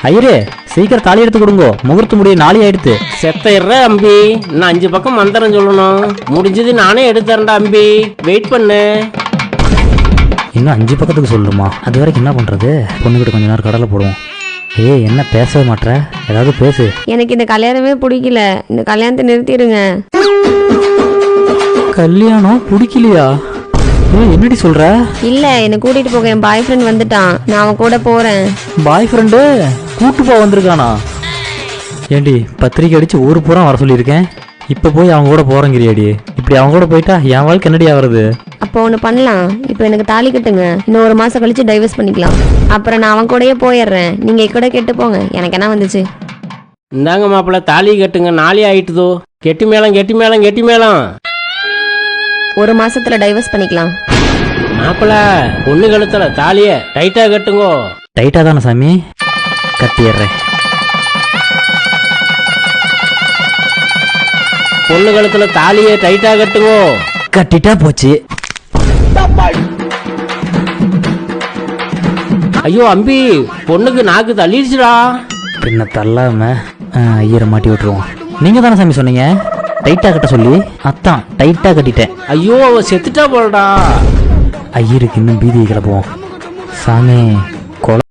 ஐயரே சீக்கிரம் தாலி எடுத்து கொடுங்கோ, முகூர்த்த முடிய நாளை ஆயிடுத்து. செத்த அம்பி, நான் 5 பக்கம் மந்திரம் சொல்லணும். முடிஞ்சது நானே எடுத்துறேன்டா அம்பி, வெயிட் பண்ணு. இன்னும் 5 பக்கத்துக்கு சொல்லணுமா? அது வரைக்கும் என்ன பண்றது? பொண்ணுகிட்ட கொஞ்ச நேரம் கடலை போடுவோம். ஏய் என்ன பேசவே மாட்ற, ஏதாவது பேசு. எனக்கு இந்த கல்யாணமே பிடிக்கல, இந்த கல்யாணத்தை நிறுத்திடுங்க. கல்யாணம் பிடிக்கலையா? என்னடி சொல்ற? இல்ல, என்ன கூட்டிட்டு போக என் பாய் ஃப்ரெண்ட் வந்துட்டான், நான் அவன் கூட போறேன். பாய் ஃப்ரெண்டு கூட்டு போக வந்திருக்கானா? ஏண்டி பத்திரிக்கை அடிச்சு ஊரு பூரா வர சொல்லியிருக்கேன், இப்ப போய் அவங்க கூட போறேங்கிறியாடி? இப்படி அவங்க கூட போயிட்டா என் வாழ்க்கை என்னடி ஆகுறது? அப்போ ஒண்ணு பண்ணலாம், இப்போ எனக்கு தாலி கட்டுங்க, இன்னும் 1 மாசம் கழிச்சு டைவர்ஸ் பண்ணிக்கலாம். அப்புறம் நான் அவன் கூடயே போயிடுறேன், நீங்க கூட கெட்டு போங்க, எனக்கு என்ன வந்துச்சு. இந்தாங்க மாப்பிள்ள, தாலி கட்டுங்க, நாளே ஆயிட்டுதோ. கெட்டி மேளம் கெட்டி மேளம் கெட்டி மேளம். 1 மாசத்துல டைவர்ஸ் பண்ணிக்கலாம். மாப்பிள்ள, பொண்ணு கழுத்துல தாலிய டைட்டா கட்டுங்கோ. டைட்டா தானே சாமி, கட்டிடுறேன். பொண்ணு கழுத்துல தாலிய டைட்டா கட்டுங்கோ. கட்டிட்டா போச்சு. ஐயோ அம்பி, பொண்ணுக்கு நாக்கு தள்ளிடுச்சுடா. பின்ன தள்ளாம ஐயரை மாட்டி விட்டுருவோம். நீங்க தானே சாமி சொன்னீங்க டைட்டா கட்ட சொல்லி? அத்தான் டைட்டா கட்டிட்டேன். ஐயோ அவ செத்துட்டா போலடா. ஐயருக்கு இன்னும் பீதியை கிளப்புவோம். சாமி